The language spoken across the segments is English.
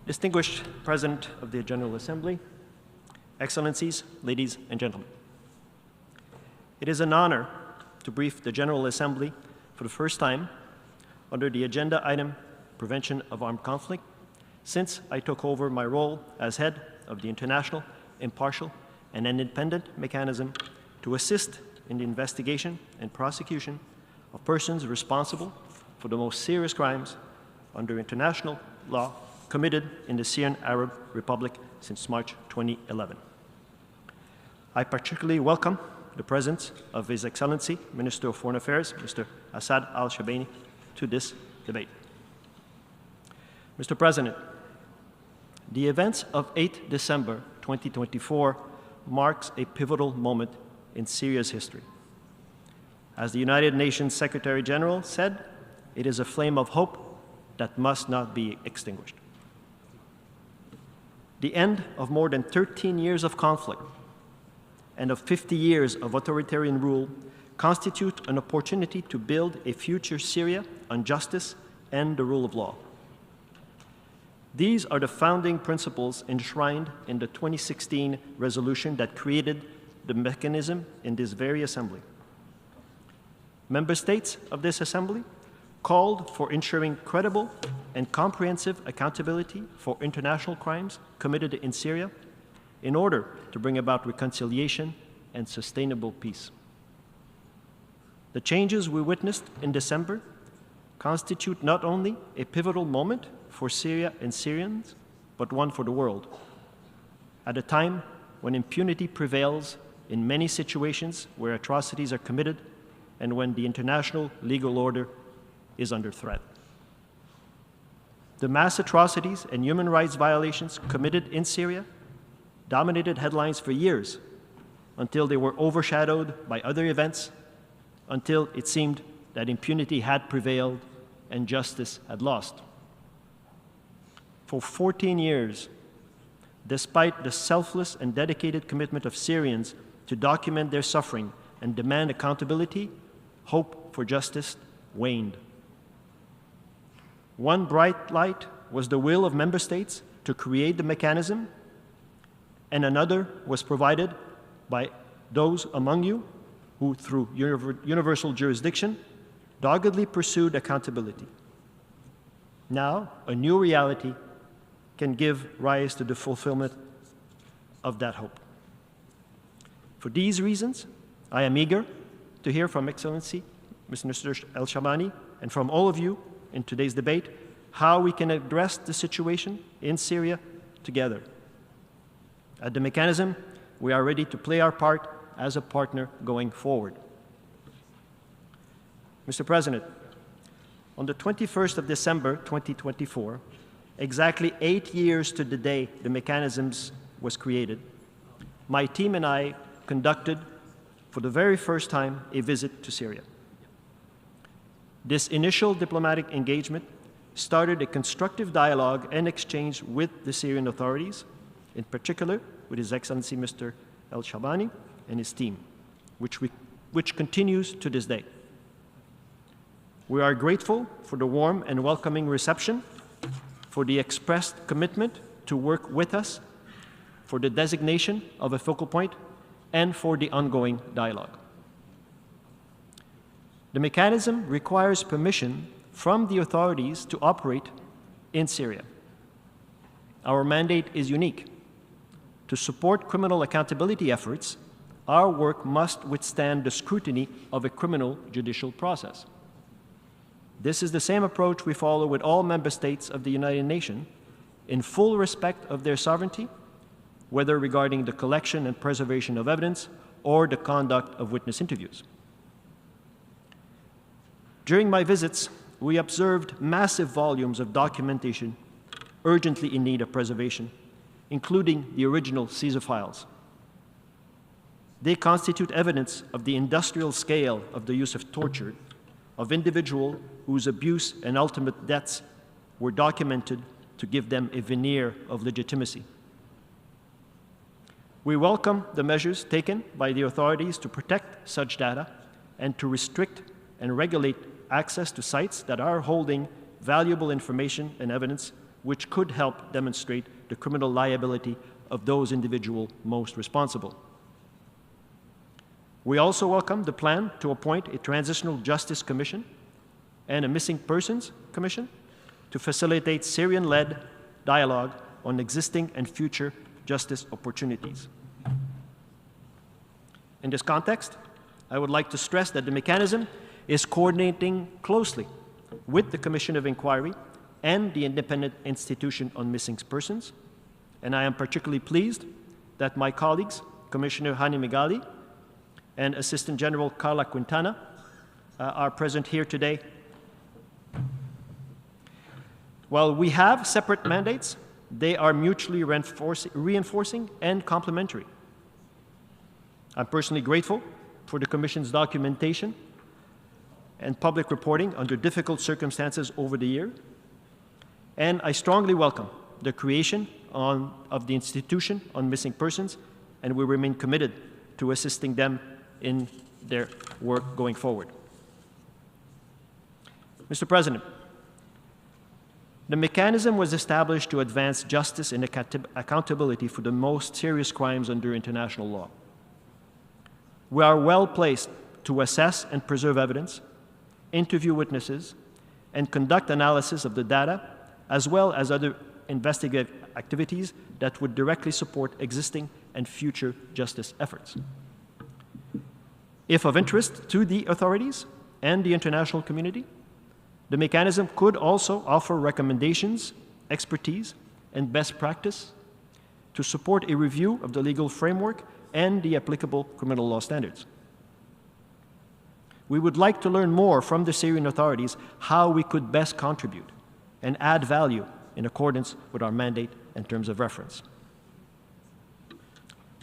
Distinguished President of the General Assembly, Excellencies, ladies and gentlemen. It is an honor to brief the General Assembly for the first time under the agenda item Prevention of Armed Conflict since I took over my role as head of the international, impartial, and independent mechanism to assist in the investigation and prosecution of persons responsible for the most serious crimes under international law committed in the Syrian Arab Republic since March 2011. I particularly welcome the presence of His Excellency, Minister of Foreign Affairs, Mr. Assad al-Shabaini, to this debate. Mr. President, the events of 8 December 2024 marks a pivotal moment in Syria's history. As the United Nations Secretary General said, it is a flame of hope that must not be extinguished. The end of more than 13 years of conflict and of 50 years of authoritarian rule constitute an opportunity to build a future Syria on justice and the rule of law. These are the founding principles enshrined in the 2016 resolution that created the mechanism in this very assembly. Member states of this assembly called for ensuring credible and comprehensive accountability for international crimes committed in Syria in order to bring about reconciliation and sustainable peace. The changes we witnessed in December constitute not only a pivotal moment for Syria and Syrians, but one for the world. At a time when impunity prevails in many situations where atrocities are committed and when the international legal order is under threat. The mass atrocities and human rights violations committed in Syria dominated headlines for years until they were overshadowed by other events, until it seemed that impunity had prevailed and justice had lost. For 14 years, despite the selfless and dedicated commitment of Syrians to document their suffering and demand accountability, hope for justice waned. One bright light was the will of member states to create the mechanism, and another was provided by those among you who, through universal jurisdiction, doggedly pursued accountability. Now, a new reality can give rise to the fulfillment of that hope. For these reasons, I am eager to hear from Excellency Mr. El-Shabani and from all of you in today's debate how we can address the situation in Syria together. At the mechanism, we are ready to play our part as a partner going forward. Mr. President, on the 21st of December 2024, exactly 8 years to the day the mechanisms was created, my team and I conducted for the very first time a visit to Syria. This initial diplomatic engagement started a constructive dialogue and exchange with the Syrian authorities, in particular with His Excellency Mr. El-Shabani and his team, which continues to this day. We are grateful for the warm and welcoming reception, for the expressed commitment to work with us, for the designation of a focal point, and for the ongoing dialogue. The mechanism requires permission from the authorities to operate in Syria. Our mandate is unique. To support criminal accountability efforts, our work must withstand the scrutiny of a criminal judicial process. This is the same approach we follow with all member states of the United Nations, in full respect of their sovereignty, whether regarding the collection and preservation of evidence or the conduct of witness interviews. During my visits, we observed massive volumes of documentation urgently in need of preservation, including the original Caesar files. They constitute evidence of the industrial scale of the use of torture, of individuals whose abuse and ultimate deaths were documented to give them a veneer of legitimacy. We welcome the measures taken by the authorities to protect such data and to restrict and regulate access to sites that are holding valuable information and evidence which could help demonstrate the criminal liability of those individuals most responsible. We also welcome the plan to appoint a Transitional Justice Commission and a Missing Persons Commission to facilitate Syrian-led dialogue on existing and future justice opportunities. In this context, I would like to stress that the mechanism is coordinating closely with the Commission of Inquiry and the Independent Institution on Missing Persons, and I am particularly pleased that my colleagues, Commissioner Hani Megali and Assistant General Carla Quintana, are present here today. While we have separate mandates, they are mutually reinforcing and complementary. I'm personally grateful for the Commission's documentation and public reporting under difficult circumstances over the year, and I strongly welcome the creation of the Institution on Missing Persons, and we remain committed to assisting them in their work going forward. Mr. President, the mechanism was established to advance justice and accountability for the most serious crimes under international law. We are well placed to assess and preserve evidence, interview witnesses, and conduct analysis of the data, as well as other investigative activities that would directly support existing and future justice efforts. If of interest to the authorities and the international community, the mechanism could also offer recommendations, expertise, and best practice to support a review of the legal framework and the applicable criminal law standards. We would like to learn more from the Syrian authorities how we could best contribute and add value in accordance with our mandate and terms of reference.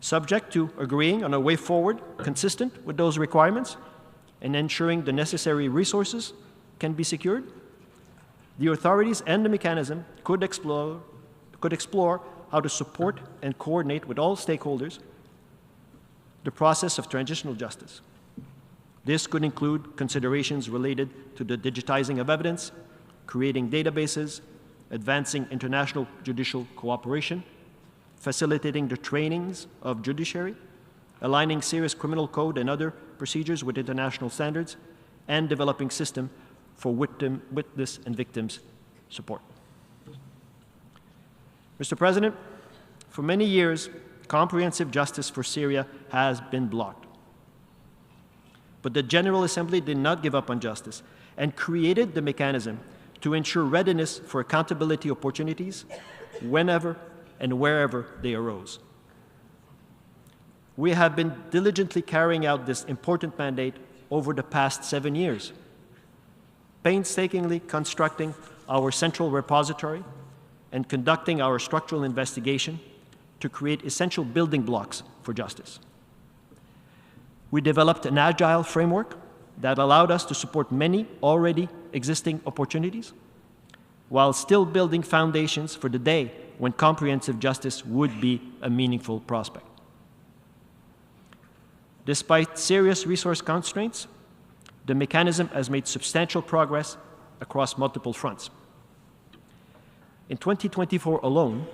Subject to agreeing on a way forward consistent with those requirements and ensuring the necessary resources can be secured, the authorities and the mechanism could explore how to support and coordinate with all stakeholders the process of transitional justice. This could include considerations related to the digitizing of evidence, creating databases, advancing international judicial cooperation, facilitating the trainings of judiciary, aligning serious criminal code and other procedures with international standards, and developing systems for witness and victims support. Mr. President, for many years, comprehensive justice for Syria has been blocked. But the General Assembly did not give up on justice and created the mechanism to ensure readiness for accountability opportunities whenever and wherever they arose. We have been diligently carrying out this important mandate over the past 7 years, painstakingly constructing our central repository and conducting our structural investigation to create essential building blocks for justice. We developed an agile framework that allowed us to support many already existing opportunities while still building foundations for the day when comprehensive justice would be a meaningful prospect. Despite serious resource constraints, the mechanism has made substantial progress across multiple fronts. In 2024 alone,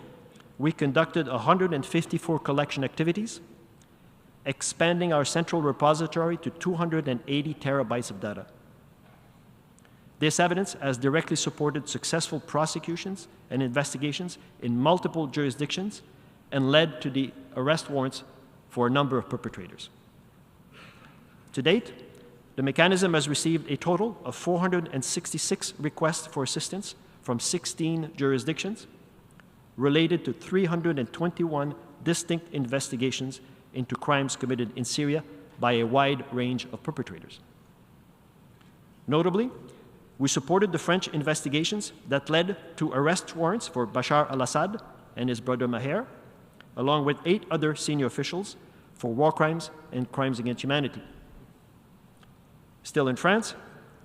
we conducted 154 collection activities, expanding our central repository to 280 terabytes of data. This evidence has directly supported successful prosecutions and investigations in multiple jurisdictions and led to the arrest warrants for a number of perpetrators. To date, the mechanism has received a total of 466 requests for assistance from 16 jurisdictions related to 321 distinct investigations into crimes committed in Syria by a wide range of perpetrators. Notably, we supported the French investigations that led to arrest warrants for Bashar al-Assad and his brother Maher, along with 8 other senior officials for war crimes and crimes against humanity. Still in France,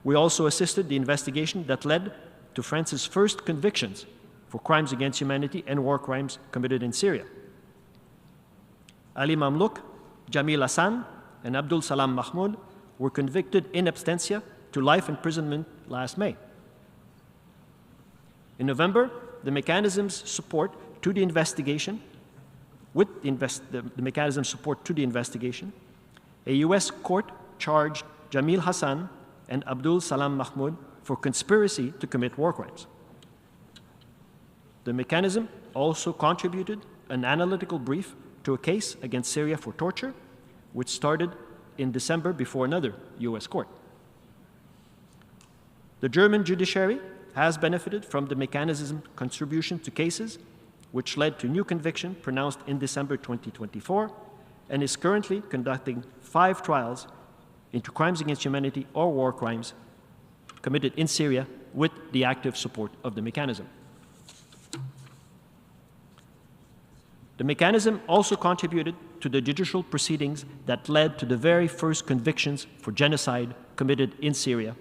we also assisted the investigation that led to France's first convictions for crimes against humanity and war crimes committed in Syria. Ali Mamlouk, Jamil Hassan, and Abdul Salam Mahmoud were convicted in absentia to life imprisonment last May. In November, the mechanism's support to the investigation, a U.S. court charged Jamil Hassan and Abdul Salam Mahmoud for conspiracy to commit war crimes. The mechanism also contributed an analytical brief to a case against Syria for torture, which started in December before another U.S. court. The German judiciary has benefited from the mechanism's contribution to cases, which led to new conviction pronounced in December 2024, and is currently conducting 5 trials into crimes against humanity or war crimes committed in Syria with the active support of the mechanism. The mechanism also contributed to the judicial proceedings that led to the very first convictions for genocide committed in Syria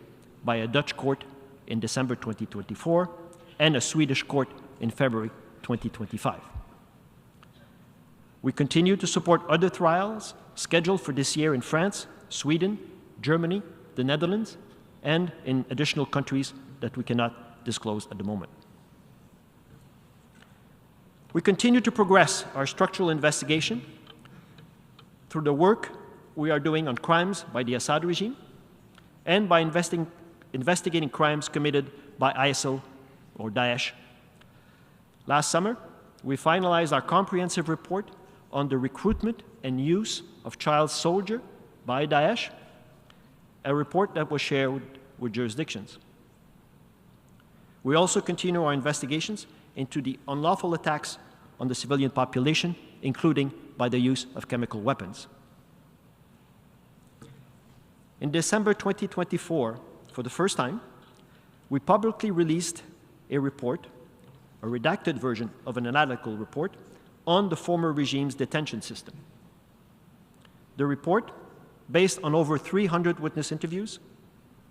by a Dutch court in December 2024 and a Swedish court in February 2025. We continue to support other trials scheduled for this year in France, Sweden, Germany, the Netherlands, and in additional countries that we cannot disclose at the moment. We continue to progress our structural investigation through the work we are doing on crimes by the Assad regime and by investigating crimes committed by ISIL or Daesh. Last summer, we finalized our comprehensive report on the recruitment and use of child soldiers by Daesh, a report that was shared with jurisdictions. We also continue our investigations into the unlawful attacks on the civilian population, including by the use of chemical weapons. In December 2024, for the first time, we publicly released a report, a redacted version of an analytical report, on the former regime's detention system. The report, based on over 300 witness interviews,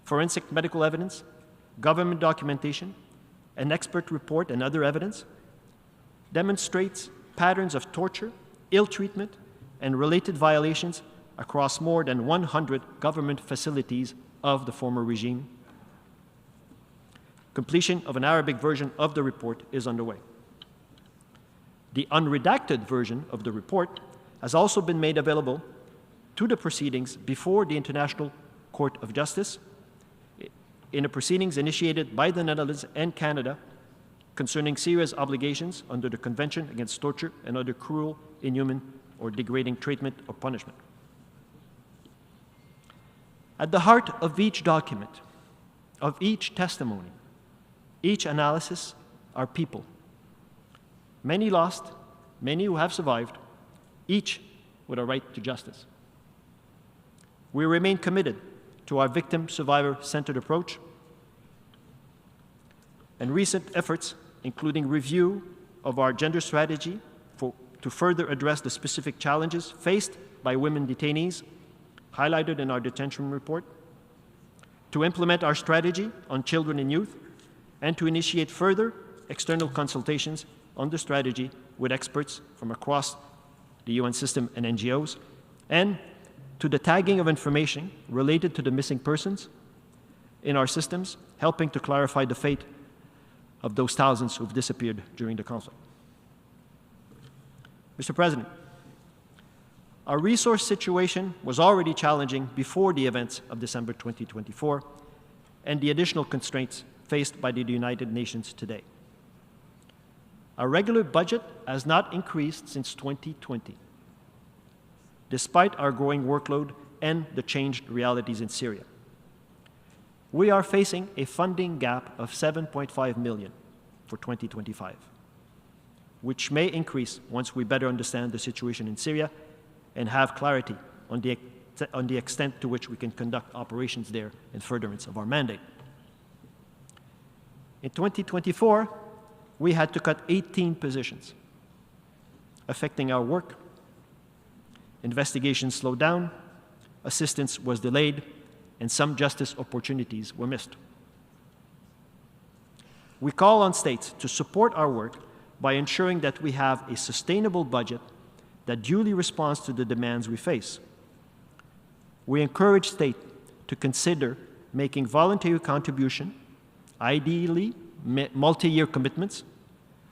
forensic medical evidence, government documentation, an expert report, and other evidence, demonstrates patterns of torture, ill treatment, and related violations across more than 100 government facilities of the former regime. Completion of an Arabic version of the report is underway. The unredacted version of the report has also been made available to the proceedings before the International Court of Justice in the proceedings initiated by the Netherlands and Canada concerning Syria's obligations under the Convention Against Torture and Other Cruel, Inhuman, or Degrading Treatment or Punishment. At the heart of each document, of each testimony, each analysis are people. Many lost, many who have survived, each with a right to justice. We remain committed to our victim-survivor-centered approach, and recent efforts, including review of our gender strategy to further address the specific challenges faced by women detainees, highlighted in our detention report, to implement our strategy on children and youth, and to initiate further external consultations on the strategy with experts from across the UN system and NGOs, and to the tagging of information related to the missing persons in our systems, helping to clarify the fate of those thousands who've disappeared during the conflict. Mr. President, our resource situation was already challenging before the events of December 2024 and the additional constraints faced by the United Nations today. Our regular budget has not increased since 2020, despite our growing workload and the changed realities in Syria. We are facing a funding gap of $7.5 million for 2025, which may increase once we better understand the situation in Syria and have clarity on the extent to which we can conduct operations there in furtherance of our mandate. In 2024, we had to cut 18 positions, affecting our work. Investigations slowed down, assistance was delayed, and some justice opportunities were missed. We call on states to support our work by ensuring that we have a sustainable budget that duly responds to the demands we face. We encourage states to consider making voluntary contribution, ideally multi-year commitments,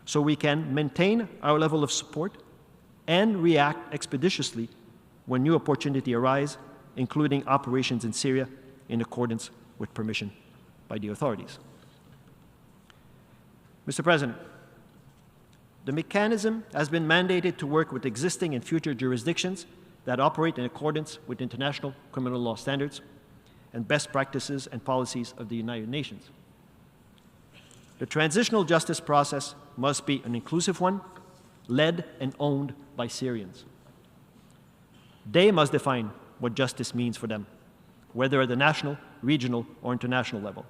so we can maintain our level of support and react expeditiously when new opportunities arise, including operations in Syria in accordance with permission by the authorities. Mr. President, the mechanism has been mandated to work with existing and future jurisdictions that operate in accordance with international criminal law standards and best practices and policies of the United Nations. The transitional justice process must be an inclusive one, led and owned by Syrians. They must define what justice means for them, whether at the national, regional, or international level.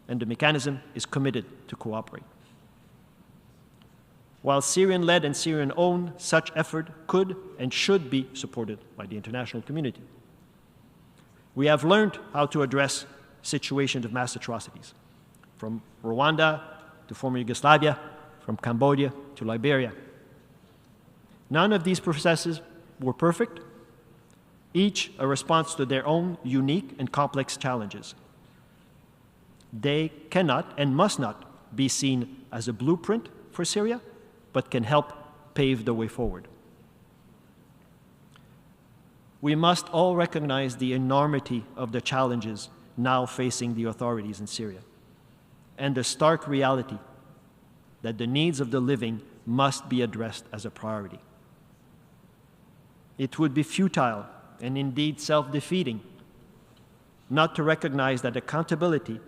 And the mechanism is committed to cooperate. While Syrian-led and Syrian-owned, such effort could and should be supported by the international community. We have learned how to address situations of mass atrocities, from Rwanda to former Yugoslavia, from Cambodia to Liberia. None of these processes were perfect, each a response to their own unique and complex challenges. They cannot and must not be seen as a blueprint for Syria, but can help pave the way forward. We must all recognize the enormity of the challenges now facing the authorities in Syria, and the stark reality that the needs of the living must be addressed as a priority. It would be futile and indeed self-defeating not to recognize that accountability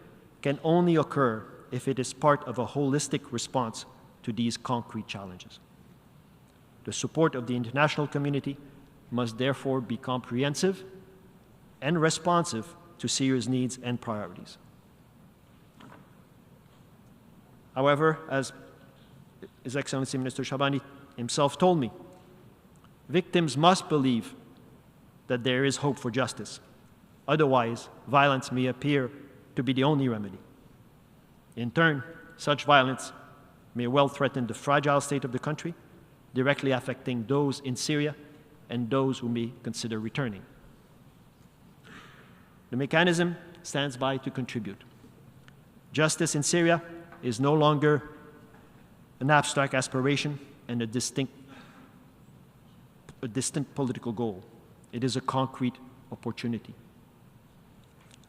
can only occur if it is part of a holistic response to these concrete challenges. The support of the international community must therefore be comprehensive and responsive to Syria's needs and priorities. However, as His Excellency Minister Shabani himself told me, victims must believe that there is hope for justice. Otherwise, violence may appear to be the only remedy. In turn, such violence may well threaten the fragile state of the country, directly affecting those in Syria and those who may consider returning. The mechanism stands by to contribute. Justice in Syria is no longer an abstract aspiration and a distinct political goal. It is a concrete opportunity.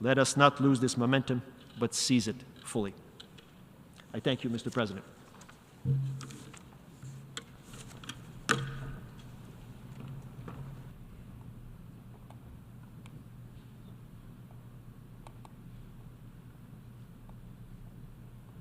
Let us not lose this momentum, but seize it fully. I thank you, Mr. President.